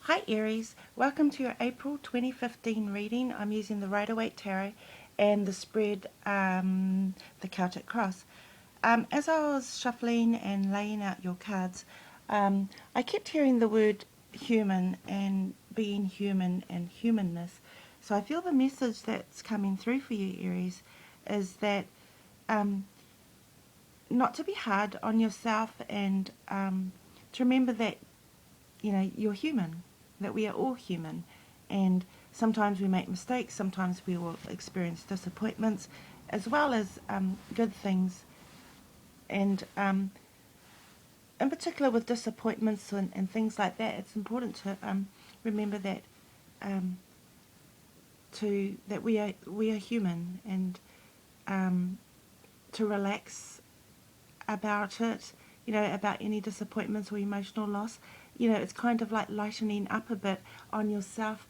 Hi Aries, welcome to your April 2015 reading. I'm using the Rider-Waite Tarot and the spread, the Celtic Cross. As I was shuffling and laying out your cards, I kept hearing the word human and being human and humanness. So I feel the message that's coming through for you, Aries, is that not to be hard on yourself and to remember that you're human, that we are all human, and sometimes we make mistakes, sometimes we will experience disappointments as well as good things, and in particular with disappointments and things like that, it's important to remember that um, that we are human, and to relax about it, about any disappointments or emotional loss. It's kind of like lightening up a bit on yourself,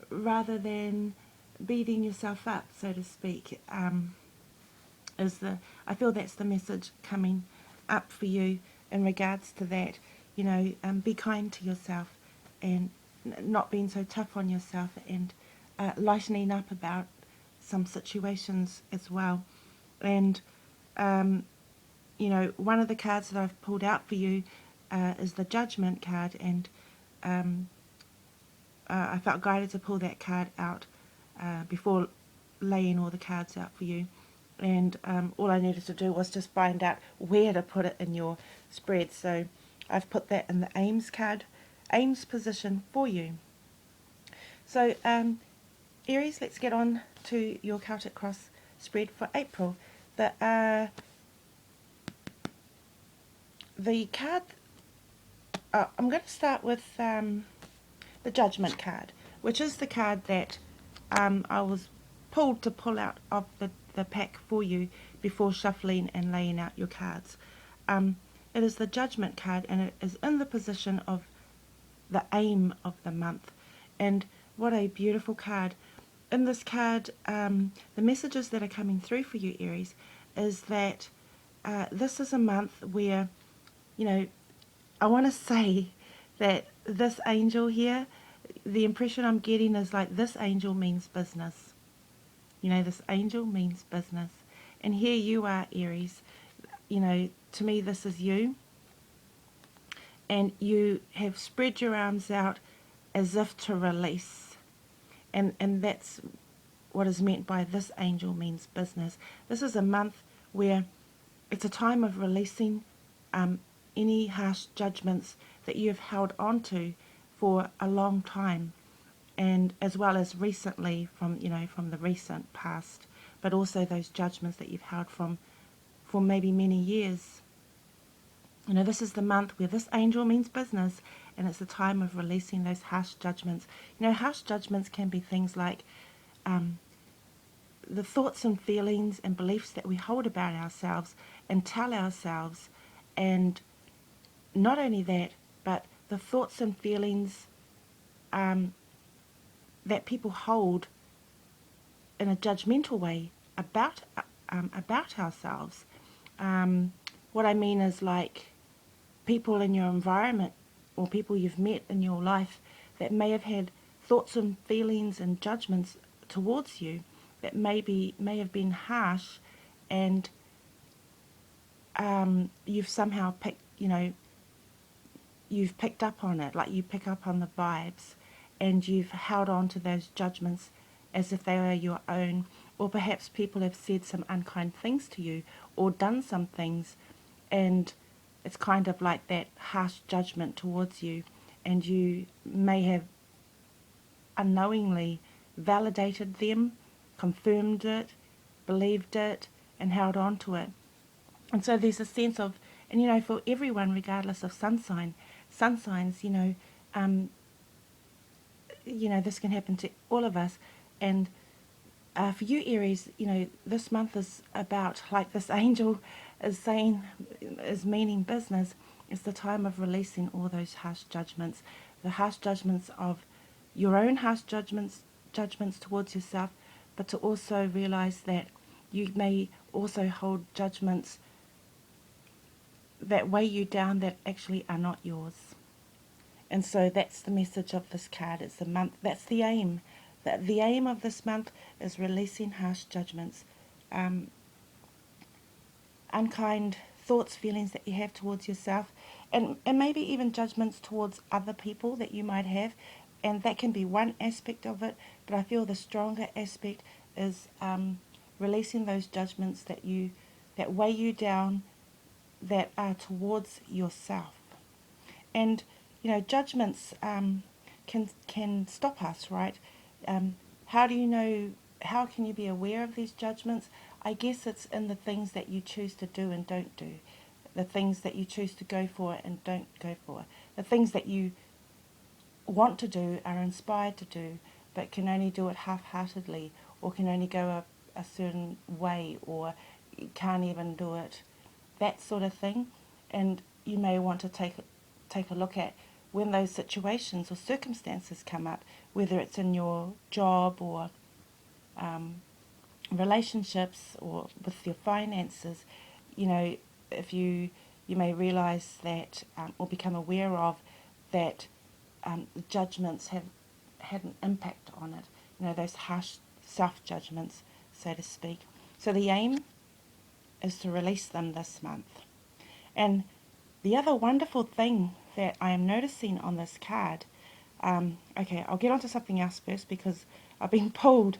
rather than beating yourself up, so to speak. I feel that's the message coming up for you in regards to that. Be kind to yourself and not being so tough on yourself, and lightening up about some situations as well. And one of the cards that I've pulled out for you is the Judgment card, and I felt guided to pull that card out before laying all the cards out for you. And all I needed to do was just find out where to put it in your spread. So I've put that in the Aims card, Aims position for you. So Aries, let's get on to your Celtic Cross spread for April. The card, I'm going to start with the Judgment card, which is the card that I was pulled to pull out of the pack for you before shuffling and laying out your cards. It is the Judgment card, and it is in the position of the aim of the month. And what a beautiful card. In this card, the messages that are coming through for you, Aries, is that this is a month where, I want to say that this angel here, the impression I'm getting is like this angel means business. This angel means business. And here you are, Aries. To me, this is you. And you have spread your arms out as if to release. And that's what is meant by this angel means business. This is a month where it's a time of releasing any harsh judgments that you've held on to for a long time, and as well as recently from the recent past, but also those judgments that you've held from for maybe many years. This is the month where this angel means business, and it's the time of releasing those harsh judgments. Harsh judgments can be things like the thoughts and feelings and beliefs that we hold about ourselves and tell ourselves, and not only that, but the thoughts and feelings that people hold in a judgmental way about ourselves. What I mean is like people in your environment or people you've met in your life that may have had thoughts and feelings and judgments towards you that may have been harsh, and you've somehow you've picked up on it, like you pick up on the vibes, and you've held on to those judgments as if they are your own. Or perhaps people have said some unkind things to you or done some things, and it's kind of like that harsh judgment towards you, and you may have unknowingly validated them, confirmed it, believed it, and held on to it. And so there's a sense of, and for everyone, regardless of sun signs, this can happen to all of us. And for you, Aries, this month is about, like this angel is saying, is meaning business. It's the time of releasing all those harsh judgments, the harsh judgments of your own harsh judgments towards yourself, but to also realize that you may also hold judgments that weigh you down that actually are not yours. And so that's the message of this card. It's the month. That's the aim. The aim of this month is releasing harsh judgments, um, unkind thoughts, feelings that you have towards yourself, and maybe even judgments towards other people that you might have. And that can be one aspect of it, but I feel the stronger aspect is releasing those judgments that weigh you down, that are towards yourself. And judgments can stop us, right? How do you know? How can you be aware of these judgments? I guess it's in the things that you choose to do and don't do, the things that you choose to go for and don't go for, the things that you want to do, are inspired to do, but can only do it half-heartedly, or can only go a certain way, or can't even do it, that sort of thing. And you may want to take a look at when those situations or circumstances come up, whether it's in your job or um, relationships or with your finances. If you may realize that, or become aware of that, judgments have had an impact on it, those harsh self-judgments, so to speak. So the aim is to release them this month. And the other wonderful thing that I am noticing on this card, okay, I'll get onto something else first because I've been pulled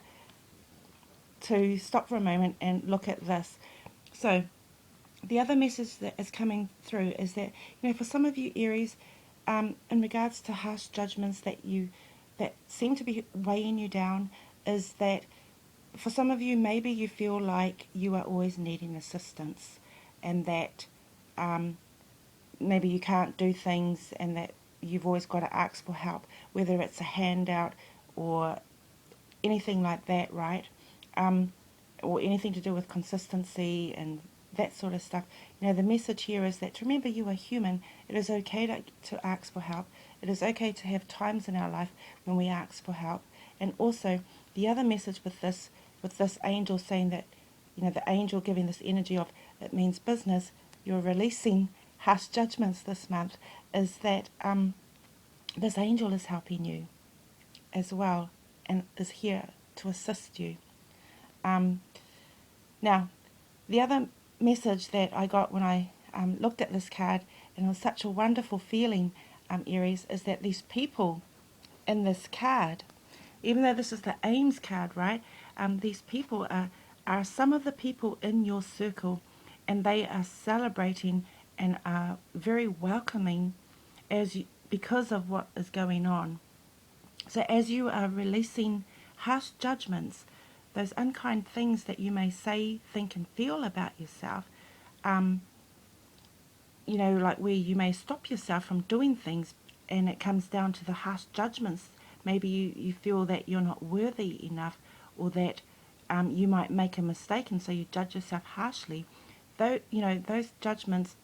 to stop for a moment and look at this. So the other message that is coming through is that, for some of you Aries, in regards to harsh judgments that seem to be weighing you down, is that for some of you, maybe you feel like you are always needing assistance, and that maybe you can't do things, and that you've always got to ask for help, whether it's a handout or anything like that, right? Or anything to do with consistency and that sort of stuff. The message here is that, remember, you are human. It is okay to ask for help. It is okay to have times in our life when we ask for help. And also, the other message with this angel saying that, the angel giving this energy of it means business, you're releasing harsh judgments this month, is that this angel is helping you as well and is here to assist you. Now, the other message that I got when I looked at this card, and it was such a wonderful feeling, Aries, is that these people in this card, even though this is the aims card, right, these people are some of the people in your circle, and they are celebrating and are very welcoming because of what is going on. So as you are releasing harsh judgments, those unkind things that you may say, think and feel about yourself, um, like where you may stop yourself from doing things, and it comes down to the harsh judgments. Maybe you feel that you're not worthy enough, or that you might make a mistake, and so you judge yourself harshly. Though, those judgments,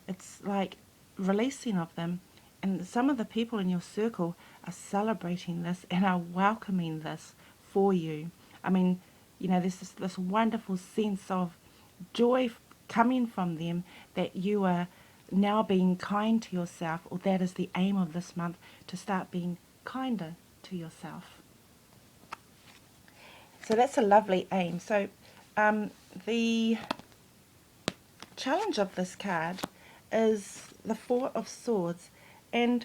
it's like releasing of them, and some of the people in your circle are celebrating this and are welcoming this for you. I mean, there's this wonderful sense of joy coming from them, that you are now being kind to yourself, or that is the aim of this month, to start being kinder to yourself. So that's a lovely aim. So the challenge of this card is the Four of Swords. And,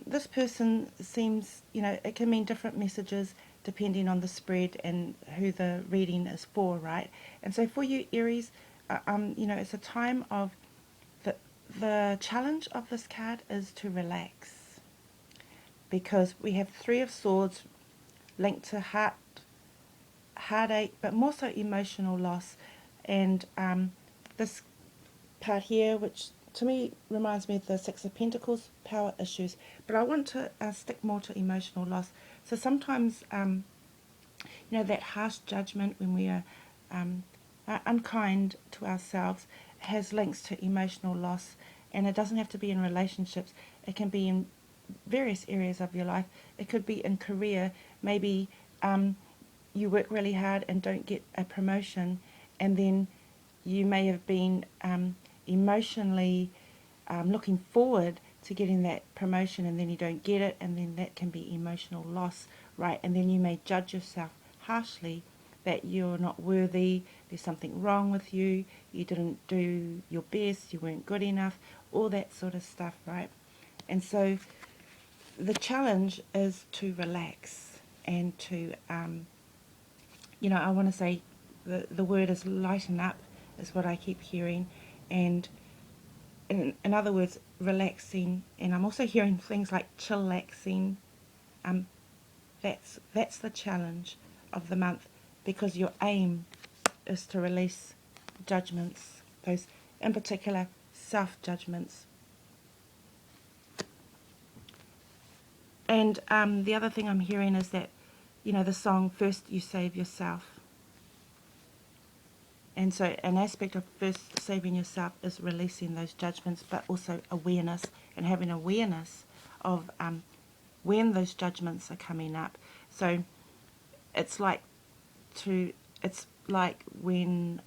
this person seems, it can mean different messages depending on the spread and who the reading is for, right? And so for you, Aries, it's a time of, the challenge of this card is to relax. Because we have Three of Swords linked to heartache, but more so emotional loss. And this part here, which to me reminds me of the Six of Pentacles, power issues. But I want to stick more to emotional loss. So sometimes, that harsh judgment when we are unkind to ourselves has links to emotional loss. And it doesn't have to be in relationships. It can be in various areas of your life. It could be in career. Maybe you work really hard and don't get a promotion, and then you may have been emotionally looking forward to getting that promotion, and then you don't get it, and then that can be emotional loss, right? And then you may judge yourself harshly that you're not worthy, there's something wrong with you, you didn't do your best, you weren't good enough, all that sort of stuff, right? And so the challenge is to relax and to, I want to say the word is lighten up, is what I keep hearing, and in other words, relaxing, and I'm also hearing things like chillaxing. Um, that's the challenge of the month, because your aim is to release judgments, those in particular self-judgments. And the other thing I'm hearing is that, the song First You Save Yourself. And so an aspect of first saving yourself is releasing those judgments, but also awareness, and having awareness of when those judgments are coming up. So it's like when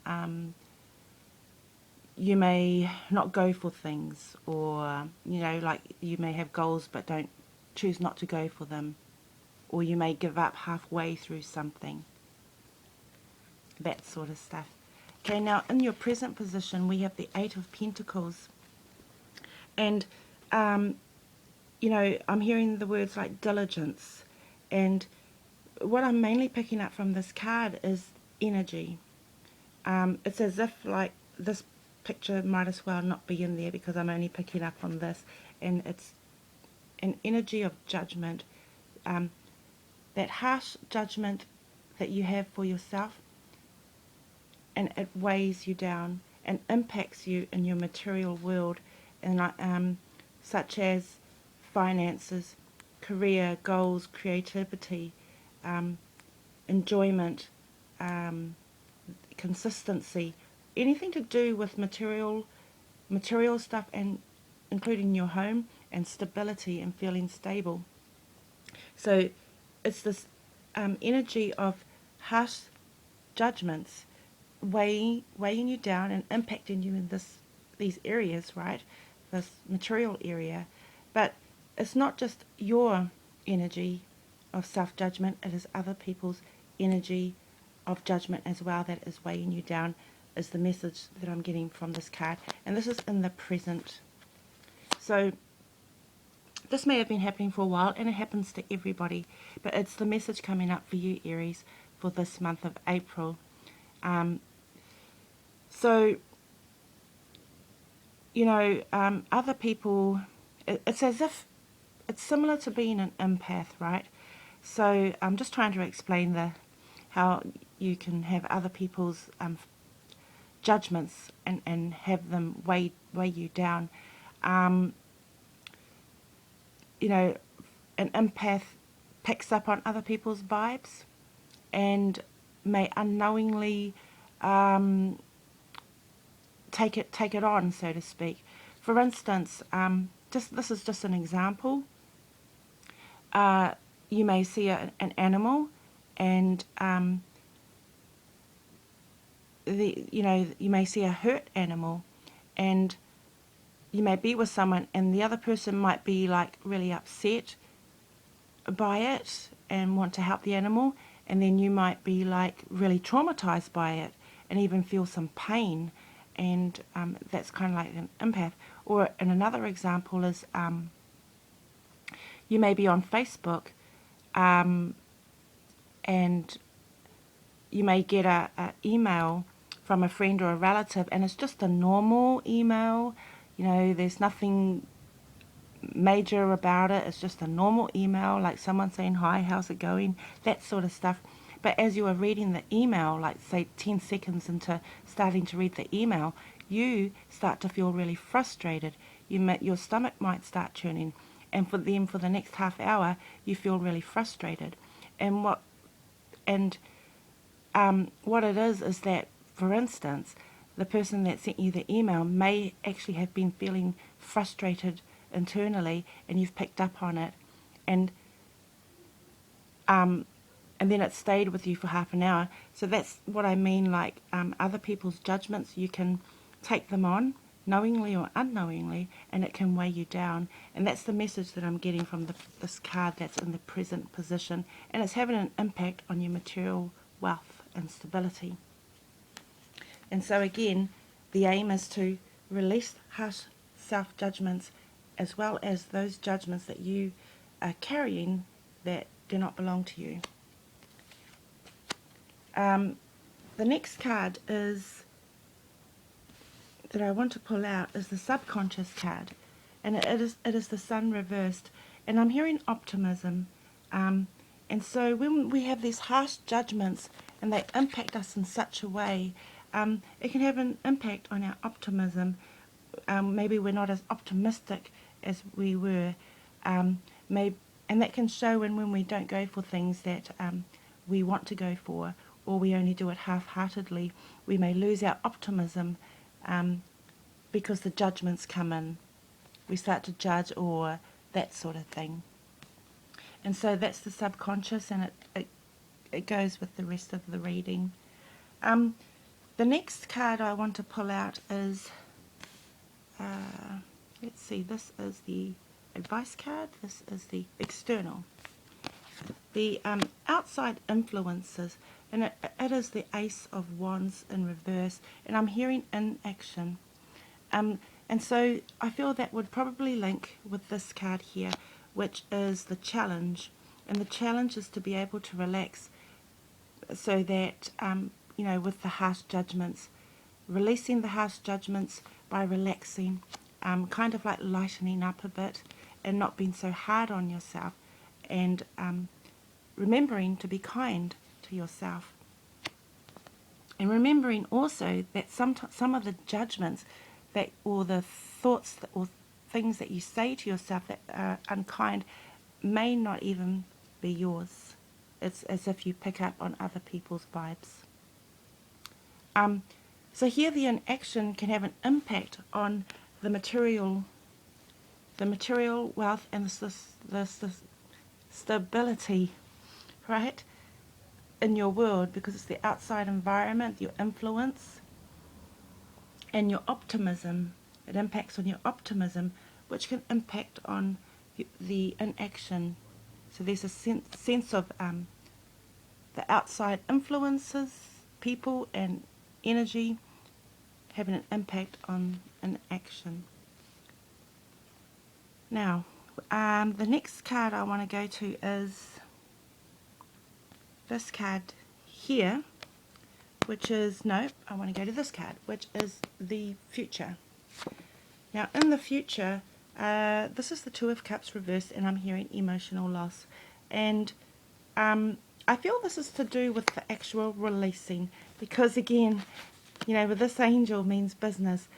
you may not go for things, or like you may have goals but don't choose not to go for them, or you may give up halfway through something, that sort of stuff. Okay, now in your present position we have the Eight of Pentacles, and I'm hearing the words like diligence, and what I'm mainly picking up from this card is energy. It's as if like this picture might as well not be in there, because I'm only picking up on this, and it's an energy of judgment, that harsh judgment that you have for yourself, and it weighs you down and impacts you in your material world, and such as finances, career, goals, creativity, enjoyment, consistency, anything to do with material stuff, and including your home and stability and feeling stable. So it's this energy of harsh judgments weighing you down and impacting you in these areas, right? This material area. But it's not just your energy of self-judgment, it is other people's energy of judgment as well that is weighing you down, is the message that I'm getting from this card. And this is in the present. So this may have been happening for a while, and it happens to everybody, but it's the message coming up for you, Aries, for this month of April. So, other people, it's as if, it's similar to being an empath, right? So I'm just trying to explain how you can have other people's judgments and have them weigh you down. An empath picks up on other people's vibes and may unknowingly take it on, so to speak. For instance, this is just an example. You may see an animal, and you may see a hurt animal, and you may be with someone, and the other person might be like really upset by it and want to help the animal, and then you might be like really traumatized by it and even feel some pain, and that's kind of like an empath. Or in another example is you may be on Facebook, and you may get a email from a friend or a relative, and it's just a normal email. There's nothing major about it. It's just a normal email, like someone saying, hi, how's it going, that sort of stuff. But as you are reading the email, like say 10 seconds into starting to read the email, you start to feel really frustrated. Your stomach might start churning, and for the next half hour you feel really frustrated. And what it is that, for instance, the person that sent you the email may actually have been feeling frustrated internally, and you've picked up on it, and then it stayed with you for half an hour. So that's what I mean, like other people's judgments, you can take them on, knowingly or unknowingly, and it can weigh you down. And that's the message that I'm getting from this card that's in the present position, and it's having an impact on your material wealth and stability. And so again, the aim is to release harsh self-judgments, as well as those judgments that you are carrying that do not belong to you. The next card is that I want to pull out is the subconscious card, and it is the sun reversed, and I'm hearing optimism. And so when we have these harsh judgments and they impact us in such a way, it can have an impact on our optimism. Maybe we're not as optimistic as we were, and that can show when we don't go for things that we want to go for, or we only do it half-heartedly. We may lose our optimism because the judgments come in. We start to judge or that sort of thing. And so that's the subconscious, and it goes with the rest of the reading. The next card I want to pull out is, let's see, this is the advice card, this is the external. The outside influences, and it is the Ace of Wands in reverse, and I'm hearing inaction. And so I feel that would probably link with this card here, which is the challenge. And the challenge is to be able to relax so that, you know, with the harsh judgments, releasing the harsh judgments by relaxing, kind of like lightening up a bit and not being so hard on yourself, and remembering to be kind to yourself. And remembering also that some of the judgments that, or the thoughts that, or things that you say to yourself that are unkind may not even be yours. It's as if you pick up on other people's vibes. So here the inaction can have an impact on the material wealth and the stability, right, in your world, because it's the outside environment, your influence, and your optimism. It impacts on your optimism, which can impact on the inaction. So there's a sense of the outside influences, people and energy having an impact on inaction. Now, the next card I want to go to is this card here, which is, no, I want to go to this card, which is the future. Now, in the future, this is the Two of Cups reversed, and I'm hearing emotional loss. And I feel this is to do with the actual releasing, because again, you know, with this angel means business.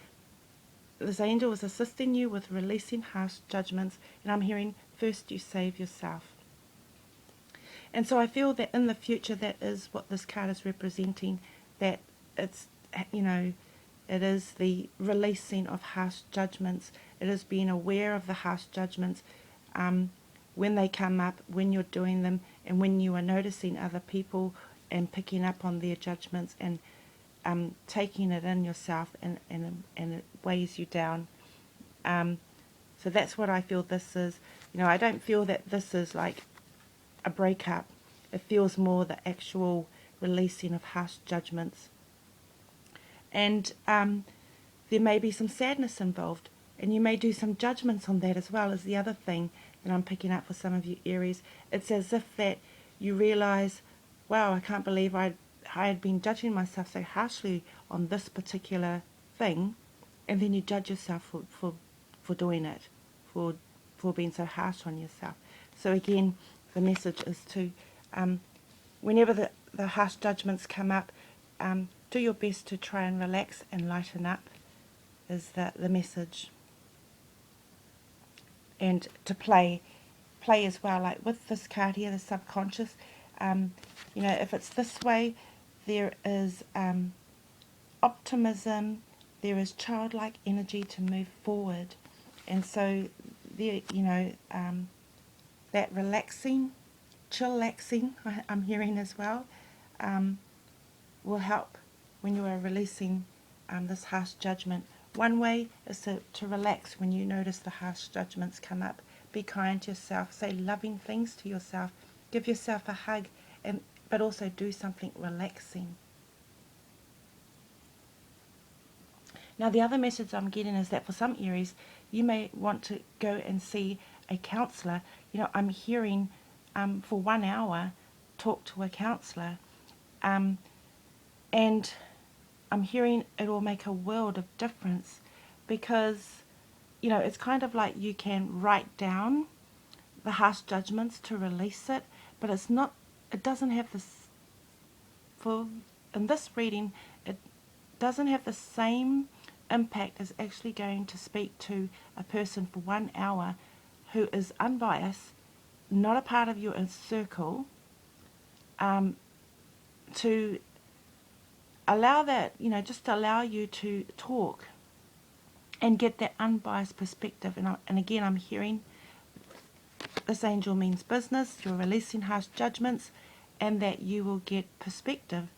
This angel is assisting you with releasing harsh judgments, and I'm hearing first you save yourself. And so I feel that in the future, that is what this card is representing, that it's, you know, it is the releasing of harsh judgments. It is being aware of the harsh judgments when they come up, when you're doing them, and when you are noticing other people and picking up on their judgments and taking it in yourself, and it weighs you down. So that's what I feel this is. You know, I don't feel that this is like a breakup. It feels more the actual releasing of harsh judgments. And there may be some sadness involved, and you may do some judgments on that as well, as the other thing that I'm picking up for some of you Aries. It's as if that you realise, wow, I can't believe I had been judging myself so harshly on this particular thing, and then you judge yourself for doing it, for being so harsh on yourself. So again, the message is to, whenever the harsh judgments come up, do your best to try and relax and lighten up, is the message. And to play as well, like with this card here, the subconscious, you know, if it's this way, there is optimism, there is childlike energy to move forward. And so there, you know, that relaxing, chillaxing, I'm hearing as well, will help when you are releasing this harsh judgment One way is to relax when you notice the harsh judgments come up. Be kind to yourself, say loving things to yourself, give yourself a hug, but also do something relaxing. Now the other message I'm getting is that for some Aries, you may want to go and see a counsellor. I'm hearing for 1 hour, talk to a counsellor. And I'm hearing it will make a world of difference because, it's kind of like you can write down the harsh judgments to release it, but it doesn't have this, in this reading, it doesn't have the same impact as actually going to speak to a person for 1 hour who is unbiased, not a part of your circle, to allow that, just allow you to talk and get that unbiased perspective. And again, I'm hearing this angel means business, you're releasing harsh judgments, and that you will get perspective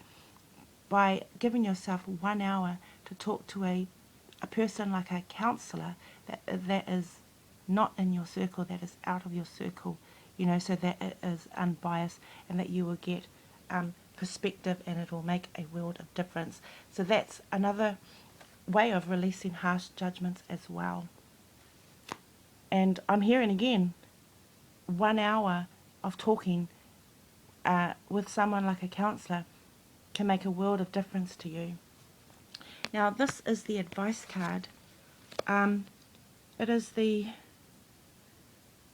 by giving yourself 1 hour to talk to a person like a counsellor that is not in your circle, that is out of your circle, so that it is unbiased, and that you will get perspective, and it will make a world of difference. So that's another way of releasing harsh judgments as well. And I'm hearing again, 1 hour of talking with someone like a counsellor can make a world of difference to you. Now this is the advice card. It is the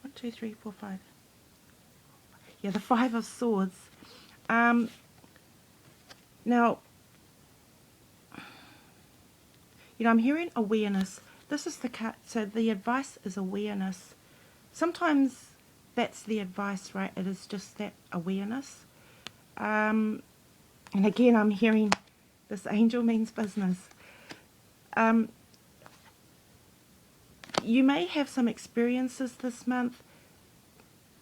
1, 2, 3, 4, 5. Yeah, the 5 of Swords. Now, I'm hearing awareness. This is the card. So the advice is awareness. Sometimes that's the advice, right? It is just that awareness. And again, I'm hearing this angel means business. You may have some experiences this month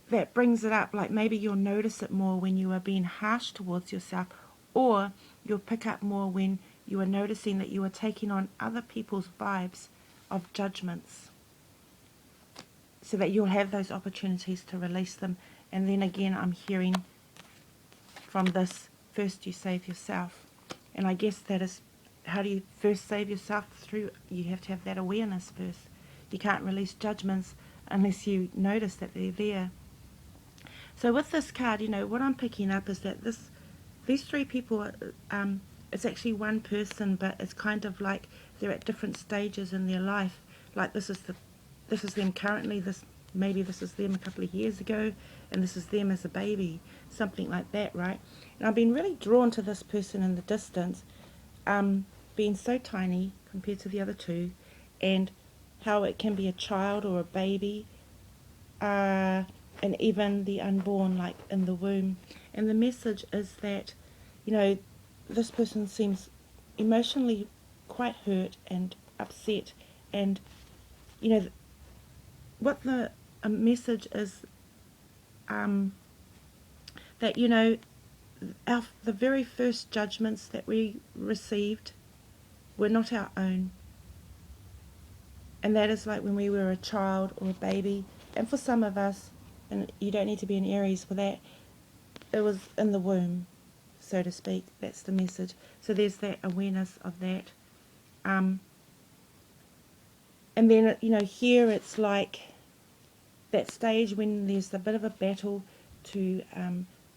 that brings it up, like maybe you'll notice it more when you are being harsh towards yourself, or you'll pick up more when you are noticing that you are taking on other people's vibes of judgments, so that you'll have those opportunities to release them. And then again, I'm hearing from this, first you save yourself. And I guess that is, how do you first save yourself? You have to have that awareness first. You can't release judgments unless you notice that they're there. So with this card, what I'm picking up is that these 3 people, it's actually one person, but it's kind of like they're at different stages in their life. Like this is them currently, maybe this is them a couple of years ago, and this is them as a baby, something like that, right? And I've been really drawn to this person in the distance, being so tiny compared to the other 2, and how it can be a child or a baby, and even the unborn, like in the womb. And the message is that, this person seems emotionally quite hurt and upset, and what the message is, that the very first judgments that we received were not our own, and that is like when we were a child or a baby. And for some of us, and you don't need to be an Aries for that, it was in the womb, so to speak. That's the message. So there's that awareness of that. And then, here it's like that stage when there's a bit of a battle to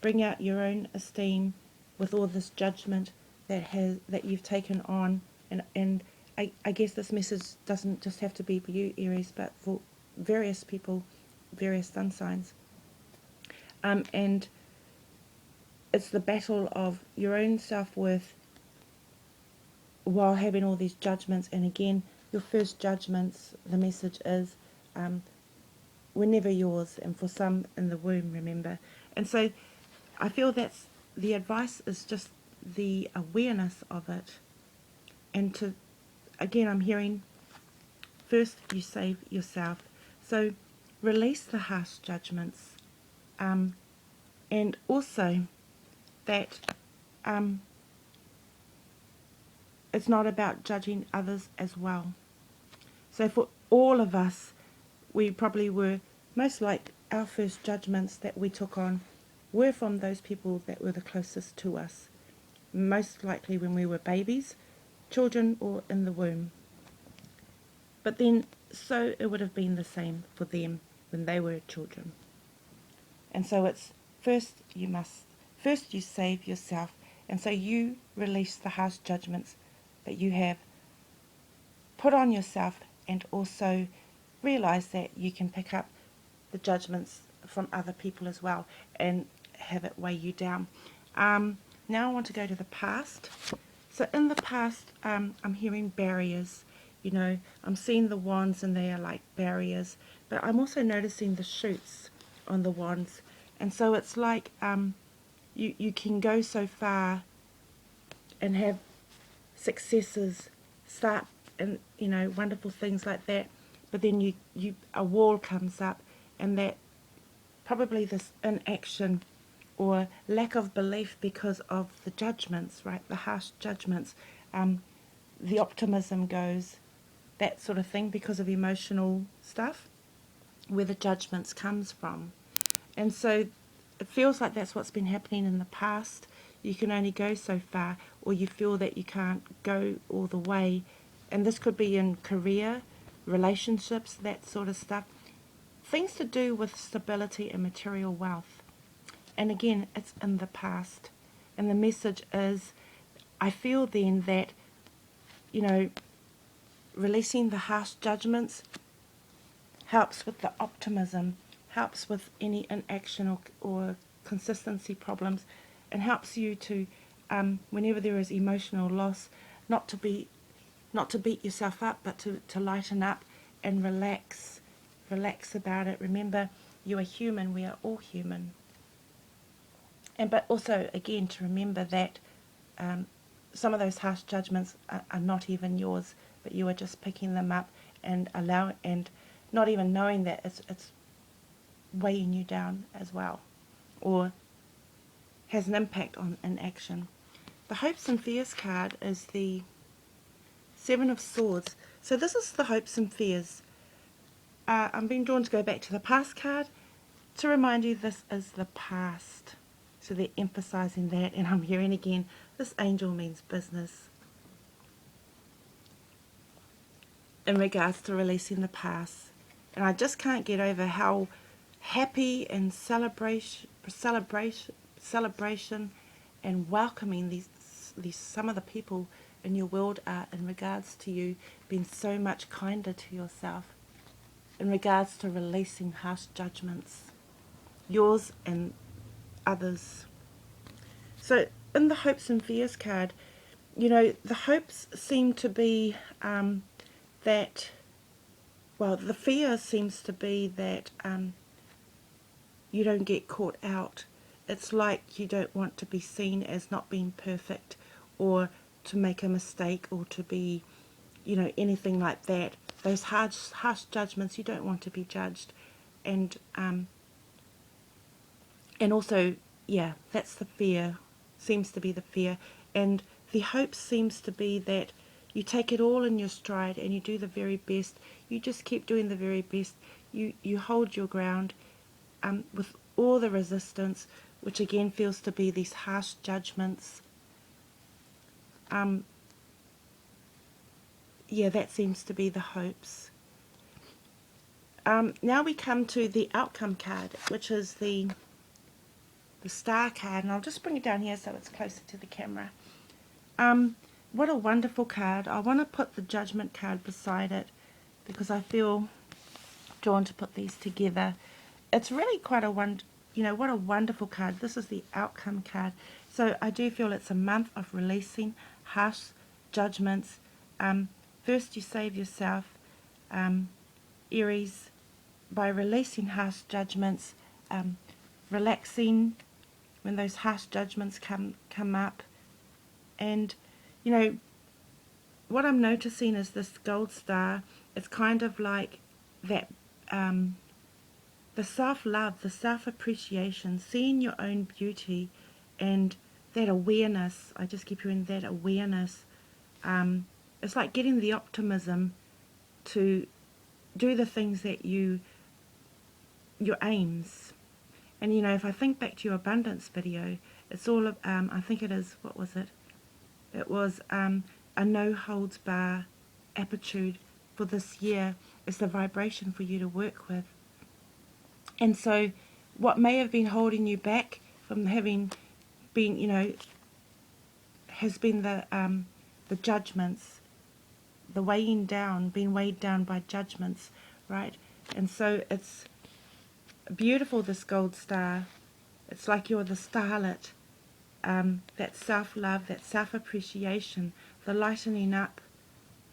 bring out your own esteem with all this judgment that you've taken on. And I guess this message doesn't just have to be for you, Aries, but for various people, various sun signs. And it's the battle of your own self-worth while having all these judgments. And again, your first judgments, the message is, were never yours, and for some in the womb, remember. And so I feel that's the advice, is just the awareness of it. And again, I'm hearing, first you save yourself. So release the harsh judgments. And also that it's not about judging others as well. So for all of us, we probably were, most like our first judgments that we took on were from those people that were the closest to us. Most likely when we were babies, children, or in the womb. But then, so it would have been the same for them when they were children. And so it's first you save yourself, and so you release the harsh judgments that you have put on yourself, and also realize that you can pick up the judgments from other people as well and have it weigh you down. Now I want to go to the past. So in the past, I'm hearing barriers. You know, I'm seeing the wands and they are like barriers, but I'm also noticing the shoots on the wands. And so it's like you can go so far and have successes, start and wonderful things like that, but then you a wall comes up, and that probably this inaction or lack of belief because of the judgments, right, the harsh judgments, the optimism goes, that sort of thing, because of emotional stuff, where the judgments comes from. And so it feels like that's what's been happening in the past. You can only go so far, or you feel that you can't go all the way. And this could be in career, relationships, that sort of stuff. Things to do with stability and material wealth. And again, it's in the past. And the message is, I feel then that, releasing the harsh judgments helps with the optimism, helps with any inaction or consistency problems, and helps you to, whenever there is emotional loss, not to beat yourself up, but to lighten up and relax about it. Remember, you are human. We are all human. But also, again, to remember that some of those harsh judgments are not even yours, but you are just picking them up and not even knowing that it's weighing you down as well, or has an impact on an action. The hopes and fears card is the Seven of Swords. So this is the hopes and fears. I'm being drawn to go back to the past card to remind you this is the past. So they're emphasizing that, and I'm hearing again, this angel means business in regards to releasing the past. And I just can't get over how happy and celebration and welcoming these some of the people in your world are in regards to you being so much kinder to yourself, in regards to releasing harsh judgments, yours and others. So in the hopes and fears card, the hopes seem to be that, well, the fear seems to be that you don't get caught out. It's like you don't want to be seen as not being perfect, or to make a mistake, or to be, anything like that. Those harsh judgments, you don't want to be judged. And also, yeah, that's the fear, seems to be the fear. And the hope seems to be that you take it all in your stride and you do the very best. You just keep doing the very best. You hold your ground with all the resistance, which again feels to be these harsh judgments. Yeah, that seems to be the hopes. Now we come to the outcome card, which is the star card, and I'll just bring it down here so it's closer to the camera. What a wonderful card. I want to put the judgment card beside it because I feel drawn to put these together. It's really quite what a wonderful card. This is the outcome card. So I do feel it's a month of releasing harsh judgments. First you save yourself, Aries, by releasing harsh judgments, relaxing when those harsh judgments come up. And what I'm noticing is this gold star. It's kind of like that, the self-love, the self-appreciation, seeing your own beauty, and that awareness. I just keep hearing that awareness it's like getting the optimism to do the things that your aims. And you know, if I think back to your abundance video, it's all of, I think it is, what was it? It was a no holds bar attitude for this year is the vibration for you to work with. And so what may have been holding you back from having been, you know, has been the judgments, the weighing down, being weighed down by judgments, right? And so it's beautiful, this gold star. It's like you're the starlet, that self-love, that self-appreciation, the lightening up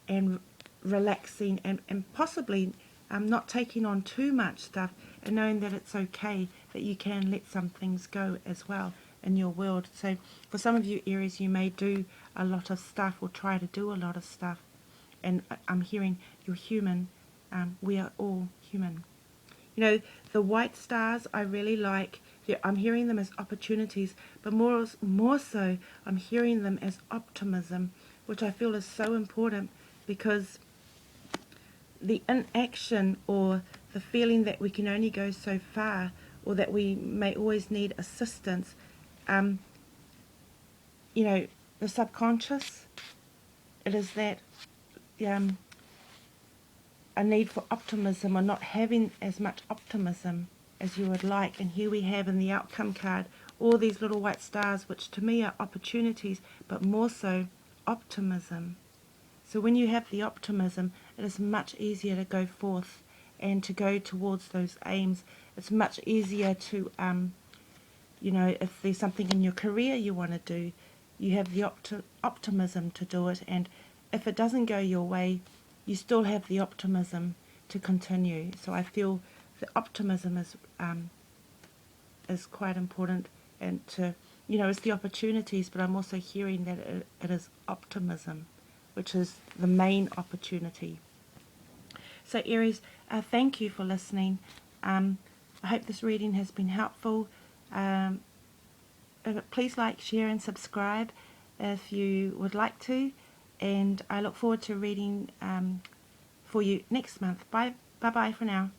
and relaxing and possibly not taking on too much stuff and knowing that it's okay, that you can let some things go as well in your world. So for some of you Aries, you may do a lot of stuff or try to do a lot of stuff, and I'm hearing you're human. We are all human. You know, the white stars I really like. I'm hearing them as opportunities, but more so I'm hearing them as optimism, which I feel is so important, because the inaction or the feeling that we can only go so far, or that we may always need assistance, you know, the subconscious, it is that a need for optimism, or not having as much optimism as you would like. And here we have in the outcome card all these little white stars, which to me are opportunities, but more so optimism. So when you have the optimism, it is much easier to go forth and to go towards those aims. It's much easier to, you know, if there's something in your career you want to do, you have the optimism to do it. And if it doesn't go your way, you still have the optimism to continue. So I feel the optimism is quite important, and to, you know, it's the opportunities, but I'm also hearing that it is optimism, which is the main opportunity. So Aries, thank you for listening. I hope this reading has been helpful. Please like, share and subscribe if you would like to, and I look forward to reading for you next month. Bye bye for now.